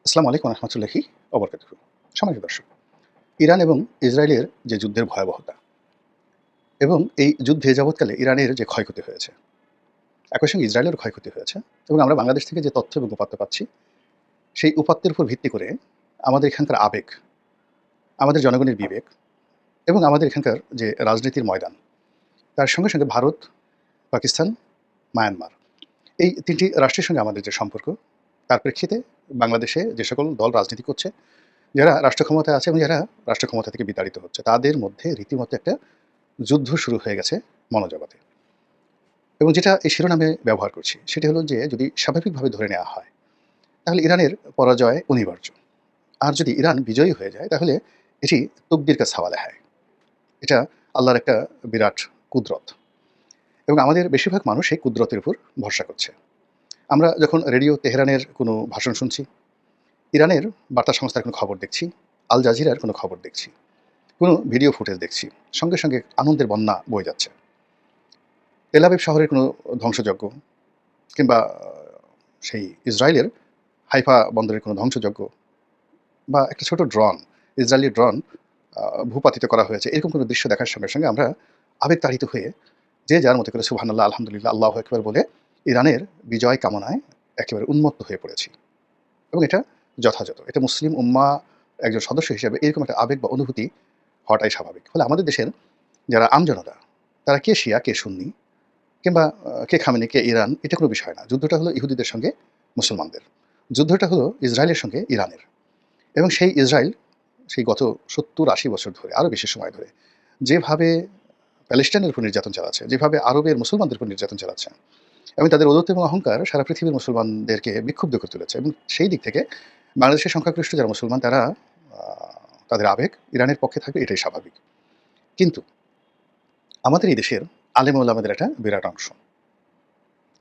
আসসালামু আলাইকুম রহমতুল্লাহি ওবরকাতুহু। সম্মানিত দর্শক, ইরান এবং ইসরায়েলের যে যুদ্ধের ভয়াবহতা এবং এই যুদ্ধে যাবৎকালে ইরানের যে ক্ষয়ক্ষতি হয়েছে, একই সঙ্গে ইসরায়েলেরও ক্ষয়ক্ষতি হয়েছে এবং আমরা বাংলাদেশ থেকে যে তথ্য এবং উপাত্ত পাচ্ছি, সেই উপাত্তের উপর ভিত্তি করে আমাদের এখানকার আবেগ, আমাদের জনগণের বিবেক এবং আমাদের এখানকার যে রাজনীতির ময়দান, তার সঙ্গে সঙ্গে ভারত, পাকিস্তান, মায়ানমার এই ৩ টি রাষ্ট্রের সঙ্গে আমাদের যে সম্পর্ক, তার প্রেক্ষিতে বাংলাদেশে যে সকল দল রাজনীতি করছে, যারা রাষ্ট্র ক্ষমতায় আছে এবং যারা রাষ্ট্র ক্ষমতা থেকে বিতাড়িত হচ্ছে, তাদের মধ্যে রীতিমতো একটা যুদ্ধ শুরু হয়ে গেছে মনোজগতে। এবং যেটা এই শিরোনামে ব্যবহার করছি, সেটি হলো যে যদি স্বাভাবিকভাবে ধরে নেওয়া হয়, তাহলে ইরানের পরাজয় অনিবার্য। আর যদি ইরান বিজয়ী হয়ে যায়, তাহলে এটি তকদির কা সাওয়ালে হ্যায়। এটা আল্লাহর একটা বিরাট কুদরত এবং আমাদের বেশিরভাগ মানুষ এই কুদরতের উপর ভরসা করছে। আমরা যখন রেডিও তেহরানের কোনো ভাষণ শুনছি, ইরানের বার্তা সংস্থার কোনো খবর দেখছি, আল জাজিরার কোনো খবর দেখছি, কোনো ভিডিও ফুটেজ দেখছি, সঙ্গে সঙ্গে আনন্দের বন্যা বয়ে যাচ্ছে। তেল আবিব শহরের কোনো ধ্বংসযজ্ঞ কিংবা সেই ইসরায়েলের হাইফা বন্দরের কোনো ধ্বংসযজ্ঞ বা একটা ছোট ড্রোন, ইসরায়েলি ড্রোন ভূপাতিত করা হয়েছে, এরকম কোনো দৃশ্য দেখার সঙ্গে সঙ্গে আমরা আবেগতাড়িত হয়ে যে যার মতো করে সুবহানাল্লাহ, আলহামদুলিল্লাহ, আল্লাহু আকবার বলে ইরানের বিজয় কামনায় একেবারে উন্মত্ত হয়ে পড়েছি এবং এটা যথাযথ। এটা মুসলিম উম্মাহ একজন সদস্য হিসেবে এরকম একটা আবেগ বা অনুভূতি হওয়াটাই স্বাভাবিক। ফলে আমাদের দেশের যারা আমজনতা, তারা কে শিয়া, কে সুন্নি কিংবা কে খামেনি, কে ইরান, এটা কোনো বিষয় না। যুদ্ধটা হলো ইহুদিদের সঙ্গে মুসলমানদের। যুদ্ধটা হলো ইসরায়েলের সঙ্গে ইরানের। এবং সেই ইসরায়েল সেই গত ৭০-৮০ বছর ধরে, আরও বেশি সময় ধরে যেভাবে প্যালেস্টাইনের উপর নির্যাতন চালাচ্ছে, যেভাবে আরবের মুসলমানদের উপর নির্যাতন চালাচ্ছে এবং তাদের ঔদ্ধত্য এবং অহংকার সারা পৃথিবীর মুসলমানদেরকে বিক্ষুব্ধ করে তুলেছে এবং সেই দিক থেকে বাংলাদেশের সংখ্যাগরিষ্ঠ যারা মুসলমান, তারা তাদের আবেগ ইরানের পক্ষে থাকবে, এটাই স্বাভাবিক। কিন্তু আমাদের এই দেশের আলেম ওলামাদের একটা বিরাট অংশ,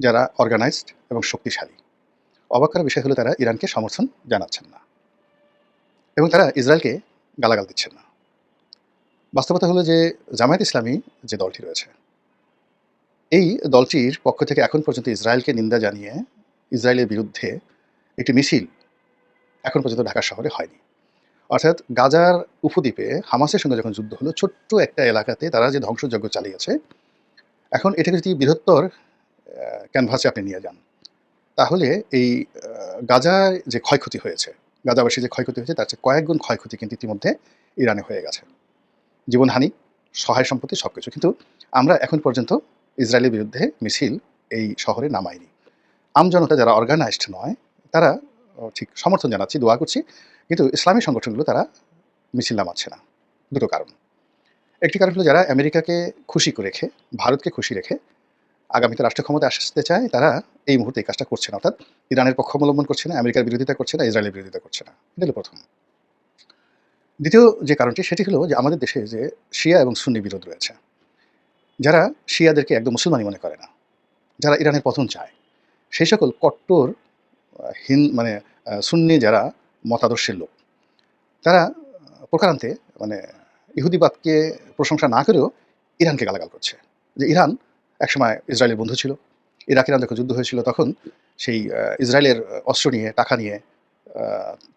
যারা অর্গানাইজড এবং শক্তিশালী, অবাক করার বিষয় হলো তারা ইরানকে সমর্থন জানাচ্ছেন না এবং তারা ইসরায়েলকে গালাগাল দিচ্ছেন না। বাস্তবতা হলো যে জামায়াত ইসলামী যে দলটি রয়েছে, এই দলটির পক্ষ থেকে এখন পর্যন্ত ইসরায়েলকে নিন্দা জানিয়ে ইসরায়েলের বিরুদ্ধে একটি মিছিল এখন পর্যন্ত ঢাকা শহরে হয়নি। অর্থাৎ গাজার উপদ্বীপে হামাসের সঙ্গে যখন যুদ্ধ হলো, ছোট্ট একটা এলাকাতে তারা যে ধ্বংসযজ্ঞ চালিয়েছে, এখন এটাকে যদি বৃহত্তর ক্যানভাসে আপনি নিয়ে যান, তাহলে এই গাজায় যে ক্ষয়ক্ষতি হয়েছে, গাজাবাসীর যে ক্ষয়ক্ষতি হয়েছে, তার চেয়ে কয়েক গুণ ক্ষয়ক্ষতি কিন্তু ইতিমধ্যে ইরানে হয়ে গেছে। জীবনহানি, সহায় সম্পত্তি সবকিছু। কিন্তু আমরা এখন পর্যন্ত ইসরায়েলের বিরুদ্ধে মিছিল এই শহরে নামাইনি। আমজনতা যারা অর্গানাইজড নয়, তারা ঠিক সমর্থন জানাচ্ছি, দোয়া করছি। কিন্তু ইসলামী সংগঠনগুলো তারা মিছিল নামাচ্ছে না। দুটো কারণ। একটি কারণ হলো যারা আমেরিকাকে খুশি রেখে, ভারতকে খুশি রেখে আগামীতে রাষ্ট্র ক্ষমতায় আসতে চায়, তারা এই মুহূর্তে এই কাজটা করছে না। অর্থাৎ ইরানের পক্ষ অবলম্বন করছে না, আমেরিকার বিরোধিতা করছে না, ইসরায়েলের বিরোধিতা করছে না। এটা হলো প্রথম। দ্বিতীয় যে কারণটি, সেটি হলো যে আমাদের দেশে যে শিয়া এবং সুন্নি বিরোধ রয়েছে, যারা শিয়াদেরকে একদম মুসলমানই মনে করে না, যারা ইরানের পতন চায়, সেই সকল কট্টর মানে সুন্নি যারা মতাদর্শের লোক, তারা প্রকারান্তে মানে ইহুদিবাদকে প্রশংসা না করেও ইরানকে গালাগাল করছে। যে ইরান একসময় ইসরায়েলের বন্ধু ছিল। ইরাক ইরান যখন যুদ্ধ হয়েছিল, তখন সেই ইসরায়েলের অস্ত্র নিয়ে, টাকা নিয়ে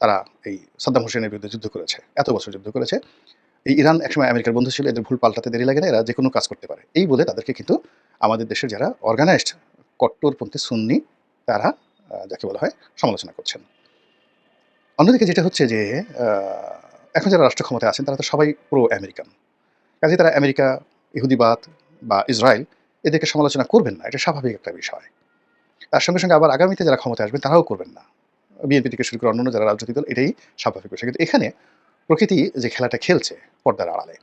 তারা এই সাদ্দাম হোসেনের বিরুদ্ধে যুদ্ধ করেছে। এত বছর যুদ্ধ করেছে। এই ইরান একসময় আমেরিকার বন্ধু ছিল, এদের ভুল পাল্টাতে দেরি লাগে না, এরা যেকোনো কাজ করতে পারে। এই বলে তাদেরকে কিন্তু আমাদের দেশের যারা অর্গানাইজড কট্টরপন্থী সুন্নি, তারা যাকে বলা হয় সমালোচনা করছেন। অন্যদিকে যেটা হচ্ছে যে এখন যারা রাষ্ট্র ক্ষমতায় আছেন, তারা তো সবাই প্রো আমেরিকান। কাজেই তারা আমেরিকা, ইহুদিবাদ বা ইসরায়েল, এদেরকে সমালোচনা করবেন না। এটা স্বাভাবিক একটা বিষয়। তার সঙ্গে সঙ্গে আবার আগামীতে যারা ক্ষমতায় আসবেন, তারাও করবেন না। বিএনপি থেকে শুরু করে অন্যান্য যারা রাজনৈতিক দল, এটাই স্বাভাবিক বিষয়। কিন্তু এখানে প্রকৃতি যে খেলাটা খেলছে পর্দার আড়ালে,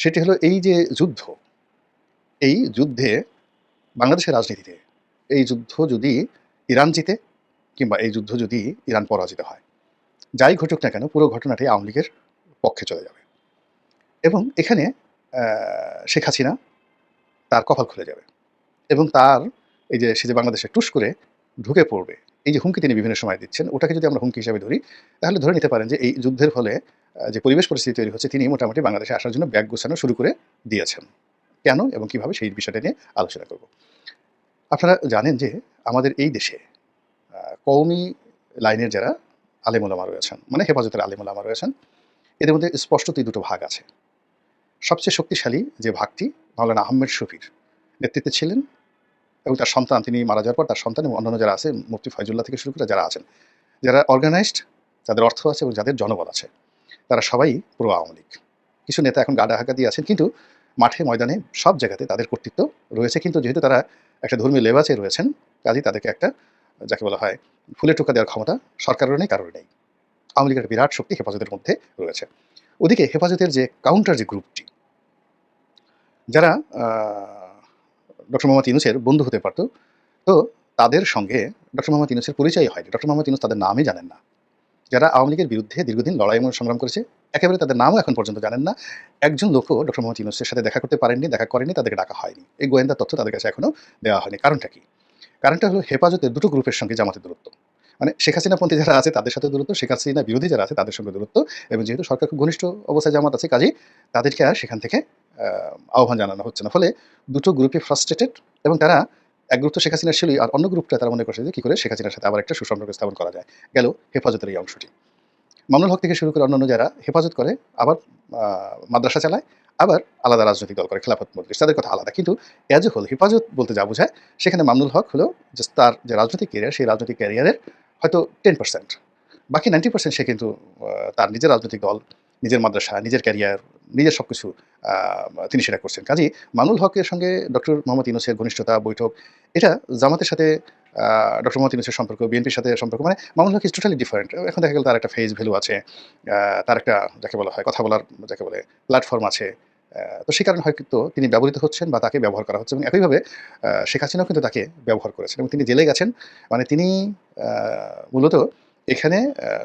সেটি হলো এই যে যুদ্ধ, এই যুদ্ধে বাংলাদেশের রাজনীতিতে এই যুদ্ধ যদি ইরান জিতে কিংবা এই যুদ্ধ যদি ইরান পরাজিত হয়, যাই ঘটুক না কেন, পুরো ঘটনাটি আওয়ামী লীগের পক্ষে চলে যাবে এবং এখানে শেখ হাসিনা তার কপাল খুলে যাবে এবং তার এই যে সে যে বাংলাদেশে টুস করে ঢুকে পড়বে, এই যে হুমকি তিনি বিভিন্ন সময় দিচ্ছেন, ওটাকে যদি আমরা হুমকি হিসাবে ধরি, তাহলে ধরে নিতে পারেন যে এই যুদ্ধের ফলে যে পরিবেশ পরিস্থিতি তৈরি হচ্ছে, তিনি মোটামুটি বাংলাদেশে আসার জন্য ব্যাগ গোছানো শুরু করে দিয়েছেন। কেন এবং কিভাবে, সেই বিষয়টা নিয়ে আলোচনা করব। আপনারা জানেন যে আমাদের এই দেশে কওমি লাইনের যারা আলেম ওলামা রয়েছেন, মানে হেফাজতের আলেম ওলামা রয়েছেন, এদের মধ্যে স্পষ্টতই দুটো ভাগ আছে। সবচেয়ে শক্তিশালী যে ভাগটি মাওলানা আহমেদ শফির নেতৃত্বে ছিলেন, এবং তার সন্তান, তিনি মারা যাওয়ার পর তার সন্তান এবং অন্যান্য যারা আছে, মুফতি ফয়জুল্লাহ থেকে শুরু করে যারা আছেন, যারা অর্গানাইজড, যাদের অর্থ আছে এবং যাদের জনবল আছে, তারা সবাই পুরো আওয়ামী লীগ। কিছু নেতা এখন গাডা হাঁকা দিয়ে আছেন, কিন্তু মাঠে ময়দানে সব জায়গাতে তাদের কর্তৃত্ব রয়েছে। কিন্তু যেহেতু তারা একটা ধর্মীয় লেবাসে রয়েছেন, কাজেই তাদেরকে একটা, যাকে বলা হয়, ফুলে টোকা দেওয়ার ক্ষমতা সরকারেরও নেই, কারোর নেই। আওয়ামী লীগের বিরাট শক্তি হেফাজতের মধ্যে রয়েছে। ওদিকে হেফাজতের যে কাউন্টার যে গ্রুপটি, যারা ডক্টর মোহাম্মদ ইউনূসের বন্ধু হতে পারত, তো তাদের সঙ্গে ডক্টর মোহাম্মদ ইউনূসের পরিচয় হয়নি। ডক্টর মোহাম্মদ ইউনূস তাদের নামই জানেন না। যারা আওয়ামী লীগের বিরুদ্ধে দীর্ঘদিন লড়াই এবং সংগ্রাম করেছে, একেবারে তাদের নামও এখন পর্যন্ত জানেন না। একজন লোকও ডক্টর মোহাম্মদ ইউনূসের সাথে দেখা করতে পারেননি, দেখা করেনি, তাদেরকে ডাকা হয়নি। এই গোয়েন্দা তথ্য তাদের কাছে এখনো দেওয়া হয়নি। কারণটা কি? কারণটা হলো হেফাজতের দুটো গ্রুপের সঙ্গে জামাতের দূরত্ব। মানে শেখ হাসিনাপন্থী যারা আছে তাদের সাথে দূরত্ব, শেখ হাসিনা বিরোধী যারা আছে তাদের সঙ্গে দূরত্ব, এবং যেহেতু সরকার খুব ঘনিষ্ঠ অবস্থায় জামাত আছে, কাজেই তাদেরকে আর সেখান থেকে আহ্বান জানানো হচ্ছে না। ফলে দুটো গ্রুপে ফ্রাস্ট্রেটেড, এবং তারা এক গ্রুপ তো শেখ হাসিনার ছিলই, আর অন্য গ্রুপটা তারা মনে করছে যে কী করে শেখ হাসিনার সাথে আবার একটা সুসম্পর্ক স্থাপন করা যায়। গেল হেফাজতের এই অংশটি। মামুনুল হক থেকে শুরু করে অন্যান্য যারা হেফাজত করে, আবার মাদ্রাসা চালায়, আবার আলাদা রাজনৈতিক দল করে, খেলাফত মজলিস, তাদের কথা আলাদা। কিন্তু এজ এ হোল হেফাজত বলতে যা বোঝায়, সেখানে মামুনুল হক হলো যে তার যে রাজনৈতিক ক্যারিয়ার, সেই রাজনৈতিক ক্যারিয়ারের হয়তো 10%, বাকি 90% সে কিন্তু তার নিজের রাজনৈতিক দল, নিজের মাদ্রাসা, নিজের ক্যারিয়ার, নিজের সব কিছু তিনি সেটা করছেন। কাজেই মামুনুল হকের সঙ্গে ডক্টর মোহাম্মদ ইউনূসের ঘনিষ্ঠতা, বৈঠক, এটা জামাতের সাথে ডক্টর মোহাম্মদ ইউনূসের সম্পর্ক, বিএনপির সাথে সম্পর্ক, মানে মামুনুল হক ইজ টোটালি ডিফারেন্ট। এখন দেখা গেল তার একটা ফেস ভ্যালু আছে, তার একটা, যাকে বলা হয়, কথা বলার, যাকে বলে, প্ল্যাটফর্ম আছে। তো সেই কারণে হয়তো তিনি ব্যবহৃত হচ্ছেন বা তাকে ব্যবহার করা হচ্ছে, এবং একইভাবে শেখ হাসিনাও কিন্তু তাকে ব্যবহার করেছেন, এবং তিনি জেলে গেছেন। মানে তিনি মূলত এখানে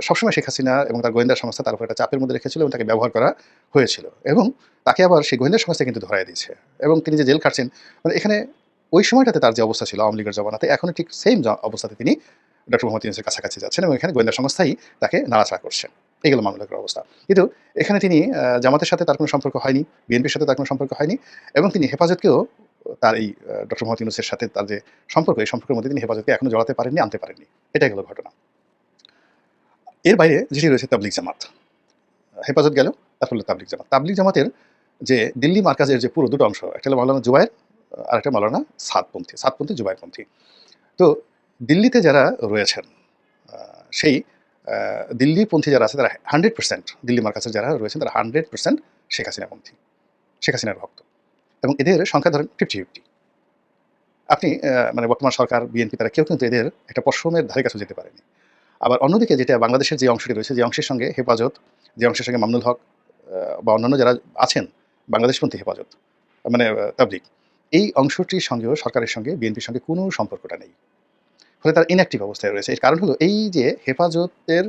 সবসময় শেখ হাসিনা এবং তার গোয়েন্দা সংস্থা তার উপর একটা চাপের মধ্যে রেখেছিল, এবং তাকে ব্যবহার করা হয়েছিল, এবং তাকে আবার সেই গোয়েন্দা সংস্থা কিন্তু ধরাই দিয়েছে। এবং তিনি যে জেল খাটছেন, মানে এখানে ওই সময়টাতে তার যে অবস্থা ছিল আওয়ামী লীগের জমানাতে, এখনও ঠিক সেম অবস্থাতে তিনি ডক্টর মোহাম্মদ ইউনূসের কাছাকাছি যাচ্ছেন, এবং এখানে গোয়েন্দা সংস্থাই তাকে নাড়াচাড়া করছে। এই গেল মামুনুল হকের অবস্থা। কিন্তু এখানে তিনি জামাতের সাথে তার কোনো সম্পর্ক হয়নি, বিএনপির সাথে তার কোনো সম্পর্ক হয়নি, এবং তিনি হেফাজতকেও তার এই ডক্টর মোহাম্মদ ইউনূসের সাথে তার যে সম্পর্ক, এই সম্পর্কের মধ্যে তিনি হেফাজতকে এখনো জড়াতে পারেননি, আনতে পারেননি। এটাই গেল ঘটনা। এর বাইরে যেটি রয়েছে তাবলিগ জামাত। হেফাজত গেল, তারপর হলো তাবলিগ জামাত। তাবলিগ জামাতের যে দিল্লি মার্কাজের যে পুরো দুটো অংশ, একটা হলো মাওলানা জুবায়ের, আর একটা মাওলানা সাদপন্থী জুবায়েরপন্থী। তো দিল্লিতে যারা রয়েছেন, সেই দিল্লিপন্থী যারা আছে, তারা 100%, দিল্লি মার্কাজের যারা রয়েছেন তারা 100% শেখ হাসিনাপন্থী, শেখ হাসিনার ভক্ত, এবং এদের সংখ্যা ধরেন 50-50। আপনি মানে বর্তমান সরকার, বিএনপি, তারা কেউ কিন্তু এদের একটা পশমের ধারে কাছে যেতে পারেনি। আবার অন্যদিকে যেটা বাংলাদেশের যে অংশটি রয়েছে, যে অংশের সঙ্গে হেফাজত, যে অংশের সঙ্গে মামুনুল হক বা অন্যান্য যারা আছেন বাংলাদেশপন্থী হেফাজত, মানে তাবলিগ, এই অংশটির সঙ্গেও সরকারের সঙ্গে, বিএনপির সঙ্গে কোনো সম্পর্কটা নেই। ফলে তারা ইনঅ্যাক্টিভ অবস্থায় রয়েছে। এর কারণ হলো এই যে হেফাজতের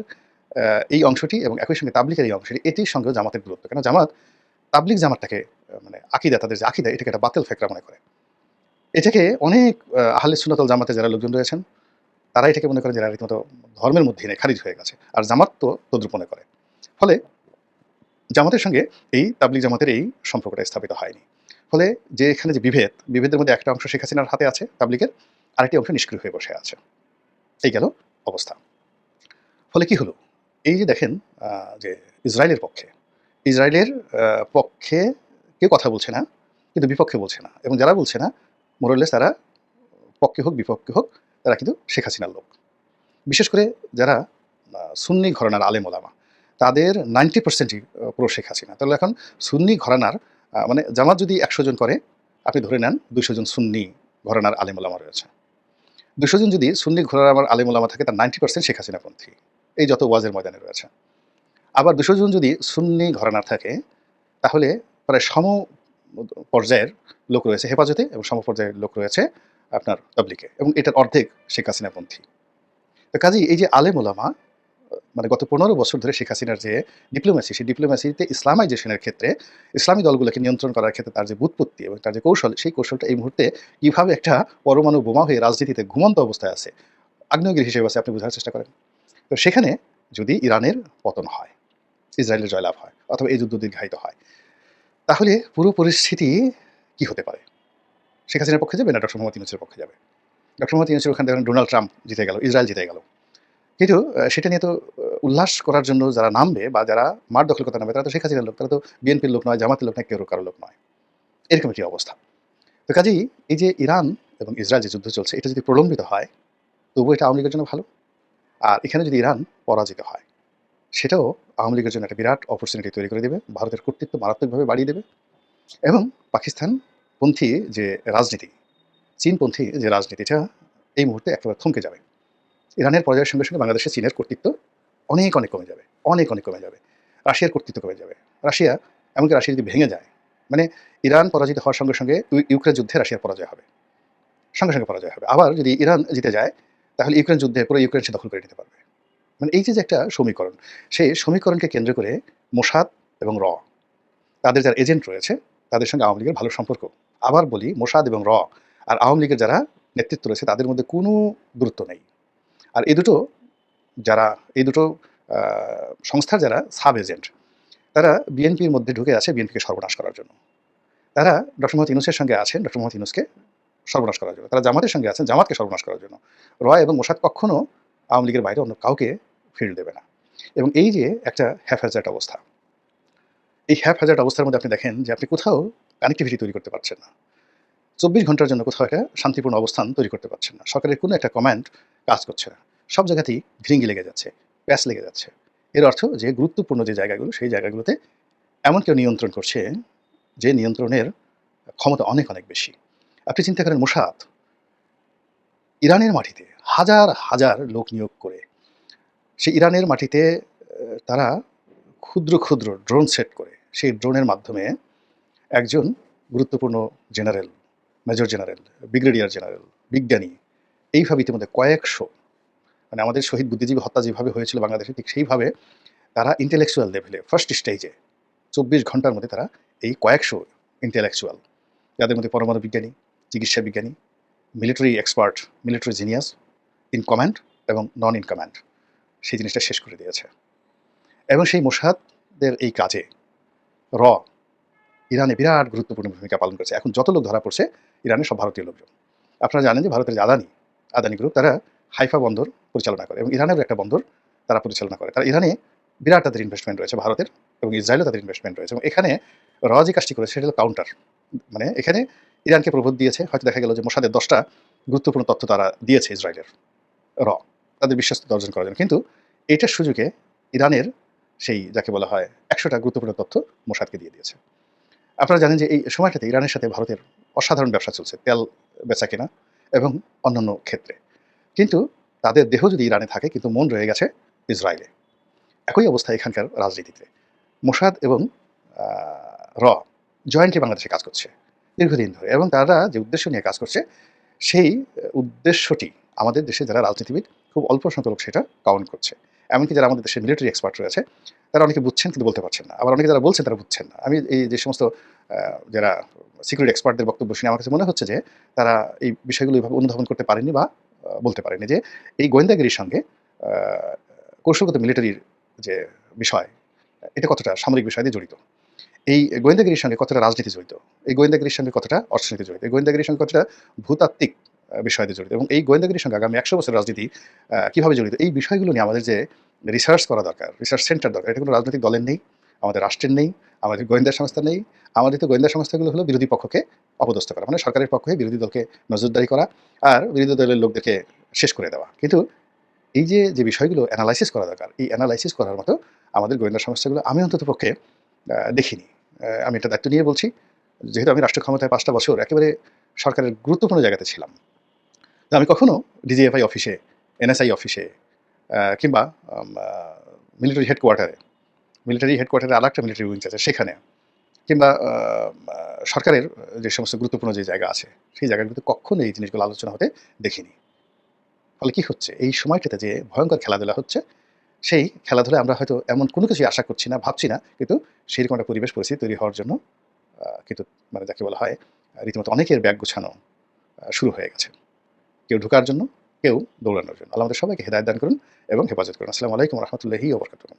এই অংশটি এবং একই সঙ্গে তাবলিগের এই অংশটি, এটির সঙ্গেও জামাতের দূরত্ব। কেন জামাত তাবলিগ জামাতটাকে, মানে আকিদা, তাদের যে আকিদা, এটাকে একটা বাতিল ফেকরা মনে করে। এটাকে অনেক আহলে সুন্নাত ওয়াল জামাতে যারা লোকজন রয়েছেন, তারা এটাকে মনে করেন যে এরা রীতিমতো ধর্মের মধ্যেই নেই, খারিজ হয়ে গেছে। আর জামাত তো তদ্রুপ মনে করে। ফলে জামাতের সঙ্গে এই তাবলিগ জামাতের এই সম্পর্কটা স্থাপিত হয়নি। ফলে যে এখানে যে বিভেদের মধ্যে একটা অংশ শেখ হাসিনার হাতে আছে তাবলিগের, আরেকটি অংশ নিষ্ক্রিয় হয়ে বসে আছে। এই গেল অবস্থা। ফলে কি হলো? এই যে দেখেন, যে ইসরায়েলের পক্ষে কেউ কথা বলছে না, কিন্তু বিপক্ষে বলছে না, এবং যারা বলছে না, মোরলেস তারা পক্ষে হোক বিপক্ষে হোক, তারা কিন্তু শেখ হাসিনার লোক। বিশেষ করে যারা সুন্নি ঘরানার আলেম ওলামা, তাদের 90%ই পুরো শেখ হাসিনা। তাহলে এখন সুন্নি ঘরানার, মানে জামাত যদি 100 জন করে, আপনি ধরে নেন 200 জন সুন্নি ঘরানার আলেম ওলামা রয়েছে। 200 জন যদি সুন্নি ঘরানার আলেম ওলামা থাকে, তার 90% শেখ হাসিনাপন্থী, এই যত ওয়াজের ময়দানে রয়েছে। আবার 200 জন যদি সুন্নি ঘরানার থাকে, তাহলে প্রায় পর্যায়ের লোক রয়েছে হেফাজতে, এবং সমপর্যায়ের লোক রয়েছে আপনার তাবলিগে, এবং এটার অর্ধেক শেখ হাসিনাপন্থী। তো কাজেই এই যে আলেম ওলামা, মানে গত 15 বছর ধরে শেখ হাসিনার যে ডিপ্লোম্যাসি, সেই ডিপ্লোম্যাসিতে ইসলামাইজেশনের ক্ষেত্রে, ইসলামী দলগুলোকে নিয়ন্ত্রণ করার ক্ষেত্রে তার যে বুৎপত্তি এবং তার যে কৌশল, সেই কৌশলটা এই মুহূর্তে কীভাবে একটা পরমাণু বোমা হয়ে রাজনীতিতে ঘুমন্ত অবস্থায় আছে, আগ্নেয়গিরি হিসেবে আছে, আপনি বোঝার চেষ্টা করেন। তো সেখানে যদি ইরানের পতন হয়, ইসরায়েলের জয়লাভ হয়, অথবা এই যুদ্ধ দীর্ঘায়িত হয়, তাহলে পুরো পরিস্থিতি কি হতে পারে? শেখ হাসিনার পক্ষে যাবে না ডক্টর মোহাম্মদ ইউনূসের পক্ষে যাবে? ডক্টর মোহাম্মদ ইউনূসের ওখানে দেখেন ডোনাল্ড ট্রাম্প জিতে গেল, ইসরায়েল জিতে গেল। কিন্তু সেটা নিয়ে তো উল্লাস করার জন্য যারা নামবে বা যারা মাঠ দখল করতে নামবে তারা তো শেখ হাসিনার লোক, তারা তো বিএনপির লোক নয়, জামাতের লোক নয়, কেউ কারো লোক নয়। এরকম একটি অবস্থা। তো কাজেই এই যে ইরান এবং ইসরায়েল যে যুদ্ধ চলছে এটা যদি প্রলম্বিত হয় তবুও এটা আওয়ামী লীগের জন্য ভালো। আর এখানে যদি ইরান পরাজিত হয় সেটাও আওয়ামী লীগের জন্য একটা বিরাট অপরচুনিটি তৈরি করে দেবে, ভারতের কর্তৃত্ব মারাত্মকভাবে বাড়িয়ে দেবে এবং পাকিস্তানপন্থী যে রাজনীতি, চীনপন্থী যে রাজনীতিটা এই মুহূর্তে একেবারে থমকে যাবে। ইরানের পরাজয়ের সঙ্গে সঙ্গে বাংলাদেশে চীনের কর্তৃত্ব অনেক অনেক কমে যাবে, অনেক অনেক কমে যাবে। রাশিয়ার কর্তৃত্ব কমে যাবে। রাশিয়া, এমনকি রাশিয়া যদি ভেঙে যায়, মানে ইরান পরাজিত হওয়ার সঙ্গে সঙ্গে ইউক্রেন যুদ্ধে রাশিয়ার পরাজয় হবে, সঙ্গে সঙ্গে পরাজয় হবে। আবার যদি ইরান জিতে যায় তাহলে ইউক্রেন যুদ্ধে পুরো ইউক্রেন সে দখল করে নিতে পারবে। মানে এই যে যে একটা সমীকরণ, সেই সমীকরণকে কেন্দ্র করে মোসাদ এবং তাদের যারা এজেন্ট রয়েছে তাদের সঙ্গে আওয়ামী লীগের ভালো সম্পর্ক। আবার বলি, মোসাদ এবং আর আওয়ামী লীগের যারা নেতৃত্ব রয়েছে তাদের মধ্যে কোনো দূরত্ব নেই। আর যারা এই দুটো সংস্থার যারা সাব এজেন্ট, তারা বিএনপির মধ্যে ঢুকে আছে বিএনপিকে সর্বনাশ করার জন্য। তারা ডক্টর মোহাম্মদ ইউনূসের সঙ্গে আছেন ডক্টর মোহাম্মদ ইউনূসকে সর্বনাশ করার জন্য। তারা জামাতের সঙ্গে আছেন জামাতকে সর্বনাশ করার জন্য। এবং মোসাদ কখনো আওয়ামী লীগের বাইরে অন্য কাউকে ফিল্ড দেবে না। এবং এই যে একটা হ্যাফহ্যাজার্ড অবস্থা, এই হ্যাফহ্যাজার্ড অবস্থার মধ্যে আপনি দেখেন যে আপনি কোথাও কানেক্টিভিটি তৈরি করতে পারছেন না। ২৪ ঘন্টার জন্য কোথাও একটা শান্তিপূর্ণ অবস্থান তৈরি করতে পারছেন না। সরকারের কোনো একটা কমান্ড কাজ করছে না। সব জায়গাতেই ভৃঙ্গি লেগে যাচ্ছে, প্যাঁচ লেগে যাচ্ছে। এর অর্থ যে গুরুত্বপূর্ণ যে জায়গাগুলো সেই জায়গাগুলোতে এমন কেউ নিয়ন্ত্রণ করছে যে নিয়ন্ত্রণের ক্ষমতা অনেক অনেক বেশি। আপনি চিন্তা করেন মোসাদ ইরানের মাটিতে হাজার হাজার লোক নিয়োগ করে সেই ইরানের মাটিতে তারা ক্ষুদ্র ক্ষুদ্র ড্রোন সেট করে সেই ড্রোনের মাধ্যমে একজন গুরুত্বপূর্ণ general, major general, brigadier general, বিজ্ঞানী, এইভাবে ইতিমধ্যে কয়েকশো, মানে আমাদের শহীদ বুদ্ধিজীবী হত্যা যেভাবে হয়েছিল বাংলাদেশে ঠিক সেইভাবে তারা ইন্টেলেকচুয়াল লেভেলে ফার্স্ট স্টেজে ২৪ ঘন্টার মধ্যে তারা এই কয়েকশো ইন্টেলেকচুয়াল, যাদের মধ্যে পরমাণু বিজ্ঞানী, চিকিৎসা বিজ্ঞানী, military expert, military genius, in command এবং নন ইন কমান্ড, সেই জিনিসটা শেষ করে দিয়েছে। এবং সেই মোসাদের এই কাজে র ইরানে বিরাট গুরুত্বপূর্ণ ভূমিকা পালন করেছে। এখন যত লোক ধরা পড়ছে ইরানের সব ভারতীয় লোকজন। আপনারা জানেন যে ভারতের যে আদানি গ্রুপ, তারা হাইফা বন্দর পরিচালনা করে এবং ইরানেরও একটা বন্দর তারা পরিচালনা করে। তারা ইরানে বিরাট তাদের ইনভেস্টমেন্ট রয়েছে ভারতের, এবং ইসরায়েলও তাদের ইনভেস্টমেন্ট রয়েছে। এবং এখানে যে কাজটি করেছে সেটা হলো কাউন্টার, মানে এখানে ইরানকে প্রবোধ দিয়েছে। হয়তো দেখা গেল যে মোসাদের 10টা গুরুত্বপূর্ণ তথ্য তারা দিয়েছে ইসরায়েলের তাদের বিশ্বস্ততা অর্জন করার জন্য, কিন্তু এইটার সুযোগে ইরানের সেই যাকে বলা হয় 100টা গুরুত্বপূর্ণ তথ্য মোসাদকে দিয়ে দিয়েছে। আপনারা জানেন যে এই সময়টাতে ইরানের সাথে ভারতের অসাধারণ ব্যবসা চলছে, তেল বেচা কেনা এবং অন্যান্য ক্ষেত্রে। কিন্তু তাদের দেহ যদি ইরানে থাকে কিন্তু মন রয়ে গেছে ইসরায়েলে। একই অবস্থা এখানকার রাজনীতিতে। মোসাদ এবং র জয়েন্টলি বাংলাদেশে কাজ করছে দীর্ঘদিন ধরে, এবং তারা যে উদ্দেশ্য নিয়ে কাজ করছে সেই উদ্দেশ্যটি আমাদের দেশে যারা রাজনীতিবিদ খুব অল্প সংখ্যক লোক সেটা কাউন্ট করছে। এমনকি যারা আমাদের দেশে মিলিটারি এক্সপার্ট রয়েছে তারা অনেকে বুঝছেন কিন্তু বলতে পারছেন না, আবার অনেকে যারা বলছেন তারা বুঝছেন না। আমি এই যে সমস্ত যারা সিকিউরিটি এক্সপার্টদের বক্তব্য শুনে আমার কাছে মনে হচ্ছে যে তারা এই বিষয়গুলো এইভাবে অনুধাবন করতে পারেনি বা বলতে পারেনি যে এই গোয়েন্দাগিরির সঙ্গে কৌশলগত মিলিটারির যে বিষয়, এটা কতটা সামরিক বিষয় দিয়ে জড়িত, এই গোয়েন্দাগিরির সঙ্গে কতটা রাজনীতি জড়িত, এই গোয়েন্দাগিরির সঙ্গে কতটা অর্থনীতি জড়িত, এই গোয়েন্দাগিরির সঙ্গে কতটা ভূতাত্ত্বিক বিষয় দিয়ে জড়িত, এবং এই গোয়েন্দাগিরির সঙ্গে আগামী 100 বছর রাজনীতি কীভাবে জড়িত, এই বিষয়গুলো নিয়ে আমাদের যে রিসার্চ করা দরকার, রিসার্চ সেন্টার দরকার, এটা কোনো রাজনৈতিক দলের নেই, আমাদের রাষ্ট্রের নেই, আমাদের গোয়েন্দা সংস্থা নেই। আমাদের তো গোয়েন্দা সংস্থাগুলো হলো বিরোধী পক্ষকে অপদস্থ করা, মানে সরকারের পক্ষে বিরোধী দলকে নজরদারি করা আর বিরোধী দলের লোকদেরকে শেষ করে দেওয়া। কিন্তু এই যে বিষয়গুলো অ্যানালাইসিস করা দরকার, এই অ্যানালাইসিস করার মতো আমাদের গোয়েন্দা সংস্থাগুলো আমি অন্তত পক্ষে দেখিনি। আমি এটা দায়িত্ব নিয়ে বলছি, যেহেতু আমি রাষ্ট্র ক্ষমতায় 5টা বছর একেবারে সরকারের গুরুত্বপূর্ণ জায়গাতে ছিলাম। তো আমি কখনো ডিজিএফআই অফিসে, এনএসআই অফিসে কিংবা মিলিটারি হেডকোয়ার্টারে আরেকটা মিলিটারি উইংস আছে সেখানে, কিংবা সরকারের যে সমস্ত গুরুত্বপূর্ণ যে জায়গা আছে সেই জায়গাগুলোতে কখনো এই জিনিসগুলো আলোচনা হতে দেখিনি। ফলে কি হচ্ছে, এই সময়টাতে যে ভয়ঙ্কর খেলাধুলা হচ্ছে, সেই খেলাধুলায় আমরা হয়তো এমন কোনো কিছুই আশা করছি না, ভাবছি না, কিন্তু সেরকম একটা পরিবেশ পরিস্থিতি তৈরি হওয়ার জন্য কিন্তু মানে যাকে বলা হয় রীতিমতো অনেকের ব্যাগ গুছানো শুরু হয়ে গেছে, কেউ ঢোকার জন্য, কেউ দৌড়ানোর জন্য। আল্লাহ আমাদের সবাইকে হেদায়েত দান করুন এবং হেফাজত করুন। আসসালামু আলাইকুম ওয়া রাহমাতুল্লাহি ওয়া বারাকাতুহু।